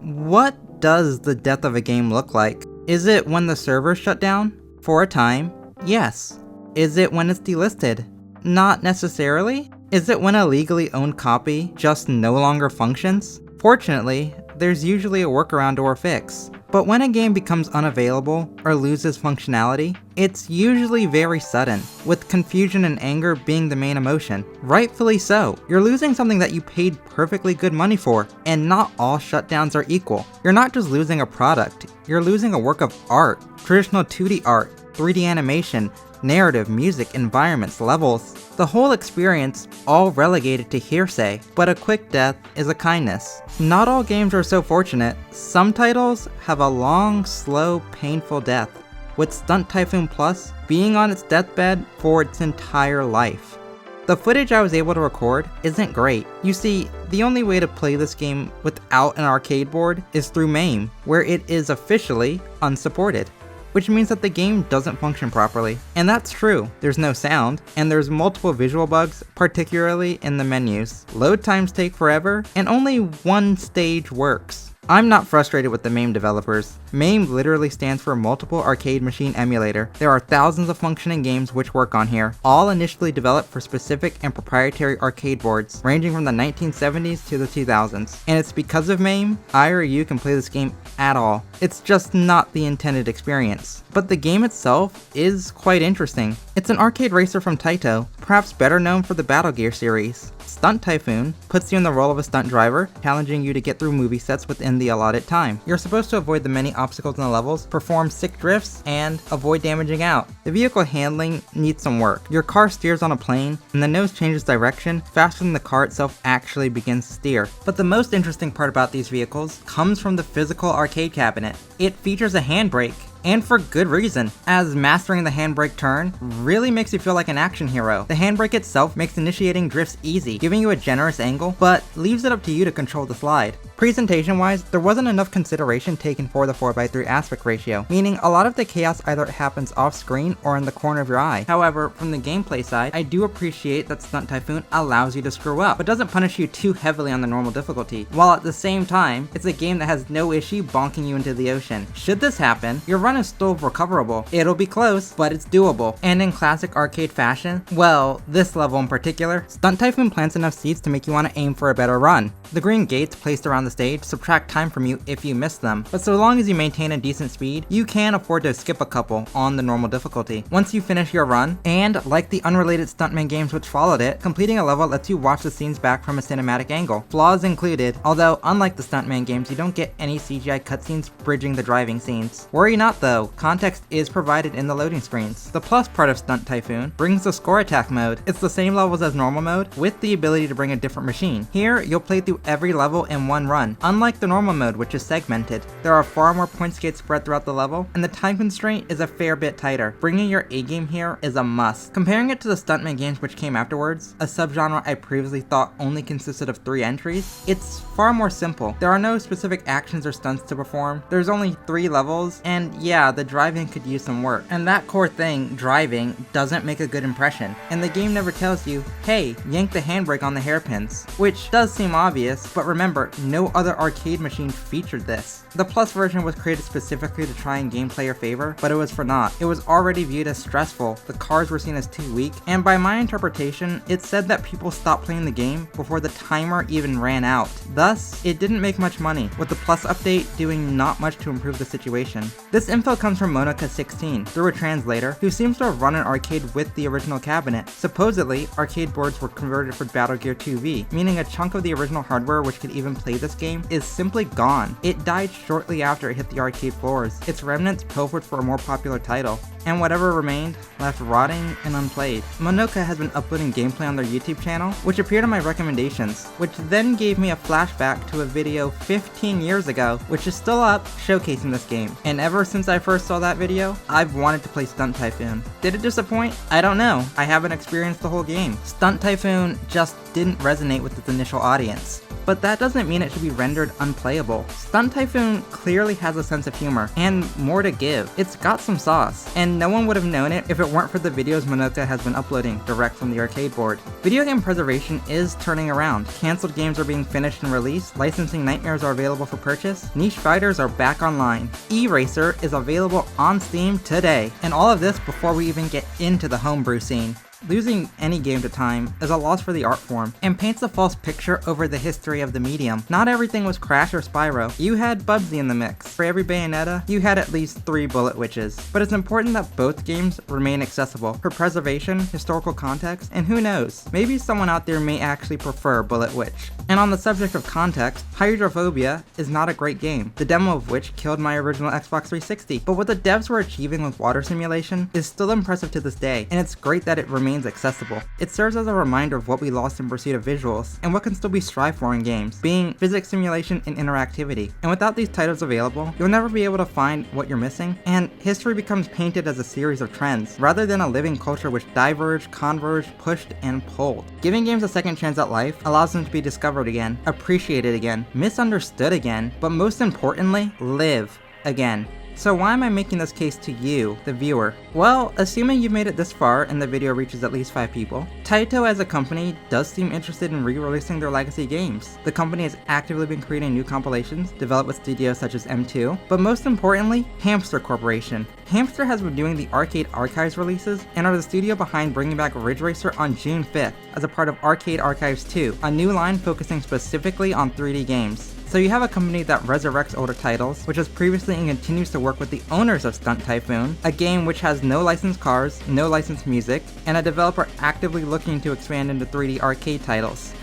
What does the death of a game look like? Is it when the servers shut down? For a time, yes. Is it when it's delisted? Not necessarily. Is it when a legally owned copy just no longer functions? Fortunately, there's usually a workaround or a fix. But when a game becomes unavailable or loses functionality, it's usually very sudden, with confusion and anger being the main emotion. Rightfully so. You're losing something that you paid perfectly good money for, and not all shutdowns are equal. You're not just losing a product, you're losing a work of art, traditional 2D art, 3D animation, narrative, music, environments, levels. The whole experience all relegated to hearsay, but a quick death is a kindness. Not all games are so fortunate. Some titles have a long, slow, painful death, with Stunt Typhoon Plus being on its deathbed for its entire life. The footage I was able to record isn't great. You see, the only way to play this game without an arcade board is through MAME, where it is officially unsupported, which means that the game doesn't function properly. And that's true. There's no sound, and there's multiple visual bugs, particularly in the menus. Load times take forever, and only one stage works. I'm not frustrated with the MAME developers. MAME literally stands for Multiple Arcade Machine Emulator. There are thousands of functioning games which work on here, all initially developed for specific and proprietary arcade boards, ranging from the 1970s to the 2000s. And it's because of MAME, I or you can play this game at all. It's just not the intended experience. But the game itself is quite interesting. It's an arcade racer from Taito, perhaps better known for the Battle Gear series. Stunt Typhoon puts you in the role of a stunt driver, challenging you to get through movie sets within the allotted time. You're supposed to avoid the many obstacles in the levels, perform sick drifts, and avoid damaging out. The vehicle handling needs some work. Your car steers on a plane, and the nose changes direction faster than the car itself actually begins to steer. But the most interesting part about these vehicles comes from the physical arcade cabinet. It features a handbrake, and for good reason, as mastering the handbrake turn really makes you feel like an action hero. The handbrake itself makes initiating drifts easy, giving you a generous angle, but leaves it up to you to control the slide. Presentation wise, there wasn't enough consideration taken for the 4:3 aspect ratio, meaning a lot of the chaos either happens off screen or in the corner of your eye. However, from the gameplay side, I do appreciate that Stunt Typhoon allows you to screw up, but doesn't punish you too heavily on the normal difficulty, while at the same time, it's a game that has no issue bonking you into the ocean. Should this happen, your run is still recoverable. It'll be close, but it's doable. And in classic arcade fashion, well, this level in particular, Stunt Typhoon plants enough seeds to make you want to aim for a better run. The green gates placed around the stage subtract time from you if you miss them, but so long as you maintain a decent speed, you can afford to skip a couple on the normal difficulty. Once you finish your run, and like the unrelated Stuntman games which followed it, completing a level lets you watch the scenes back from a cinematic angle. Flaws included, although unlike the Stuntman games, you don't get any CGI cutscenes bridging the driving scenes. Worry not though, context is provided in the loading screens. The plus part of Stunt Typhoon brings the score attack mode. It's the same levels as normal mode, with the ability to bring a different machine. Here, you'll play through every level in one run, unlike the normal mode which is segmented. There are far more points gates spread throughout the level, and the time constraint is a fair bit tighter. Bringing your A game here is a must. Comparing it to the Stuntman games which came afterwards, a subgenre I previously thought only consisted of 3 entries, it's far more simple. There are no specific actions or stunts to perform, there's only 3 levels, and yeah, the driving could use some work. And that core thing, driving, doesn't make a good impression. And the game never tells you, hey, yank the handbrake on the hairpins, which does seem obvious, but remember, no other arcade machine featured this. The Plus version was created specifically to try and gain player favor, but it was for naught. It was already viewed as stressful, the cars were seen as too weak, and by my interpretation, it said that people stopped playing the game before the timer even ran out. Thus, it didn't make much money, with the Plus update doing not much to improve the situation. This info comes from Monica16, through a translator, who seems to have run an arcade with the original cabinet. Supposedly, arcade boards were converted for Battle Gear 2V, meaning a chunk of the original hardware which could even play this game is simply gone. It died shortly after it hit the arcade floors. Its remnants pilfered for a more popular title, and whatever remained left rotting and unplayed. Monoka has been uploading gameplay on their YouTube channel, which appeared on my recommendations, which then gave me a flashback to a video 15 years ago, which is still up, showcasing this game. And ever since I first saw that video, I've wanted to play Stunt Typhoon. Did it disappoint? I don't know. I haven't experienced the whole game. Stunt Typhoon just didn't resonate with its initial audience. but that doesn't mean it should be rendered unplayable. Stunt Typhoon clearly has a sense of humor, and more to give. It's got some sauce, and no one would have known it if it weren't for the videos Monoka has been uploading direct from the arcade board. Video game preservation is turning around. Cancelled games are being finished and released, licensing nightmares are available for purchase, niche fighters are back online, E-Racer is available on Steam today, and all of this before we even get into the homebrew scene. Losing any game to time is a loss for the art form, and paints a false picture over the history of the medium. Not everything was Crash or Spyro. You had Bubsy in the mix. For every Bayonetta, you had at least 3 Bullet Witches. But it's important that both games remain accessible for preservation, historical context, and who knows, maybe someone out there may actually prefer Bullet Witch. And on the subject of context, Hydrophobia is not a great game, the demo of which killed my original Xbox 360. But what the devs were achieving with water simulation is still impressive to this day, and it's great that it remains accessible. It serves as a reminder of what we lost in pursuit of visuals, and what can still be strived for in games, being physics simulation and interactivity. And without these titles available, you'll never be able to find what you're missing, and history becomes painted as a series of trends, rather than a living culture which diverged, converged, pushed, and pulled. Giving games a second chance at life allows them to be discovered again, appreciated again, misunderstood again, but most importantly, live again. So why am I making this case to you, the viewer? Well, assuming you've made it this far and the video reaches at least 5 people, Taito as a company does seem interested in re-releasing their legacy games. The company has actively been creating new compilations, developed with studios such as M2, but most importantly, Hamster Corporation. Hamster has been doing the Arcade Archives releases and are the studio behind bringing back Ridge Racer on June 5th as a part of Arcade Archives 2, a new line focusing specifically on 3D games. So you have a company that resurrects older titles, which has previously and continues to work with the owners of Stunt Typhoon, a game which has no licensed cars, no licensed music, and a developer actively looking to expand into 3D arcade titles.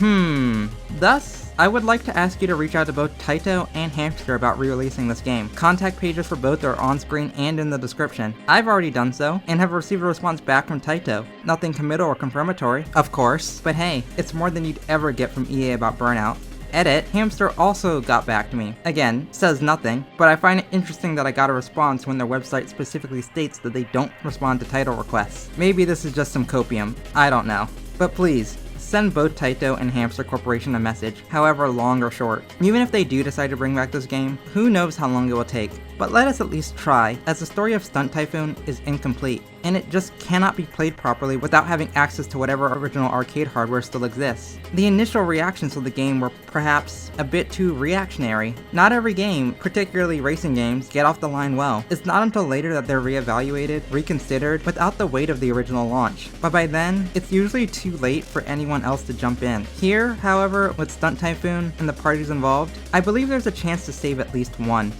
Thus, I would like to ask you to reach out to both Taito and Hamster about re-releasing this game. Contact pages for both are on screen and in the description. I've already done so, and have received a response back from Taito. Nothing committal or confirmatory, of course, but hey, it's more than you'd ever get from EA about Burnout. Edit, Hamster also got back to me. Again, says nothing, but I find it interesting that I got a response when their website specifically states that they don't respond to title requests. Maybe this is just some copium, I don't know. But please, send both Taito and Hamster Corporation a message, however long or short. Even if they do decide to bring back this game, who knows how long it will take. But let us at least try, as the story of Stunt Typhoon is incomplete, and it just cannot be played properly without having access to whatever original arcade hardware still exists. The initial reactions to the game were perhaps a bit too reactionary. Not every game, particularly racing games, get off the line well. It's not until later that they're reevaluated, reconsidered, without the weight of the original launch. But by then, it's usually too late for anyone else to jump in. Here, however, with Stunt Typhoon and the parties involved, I believe there's a chance to save at least one.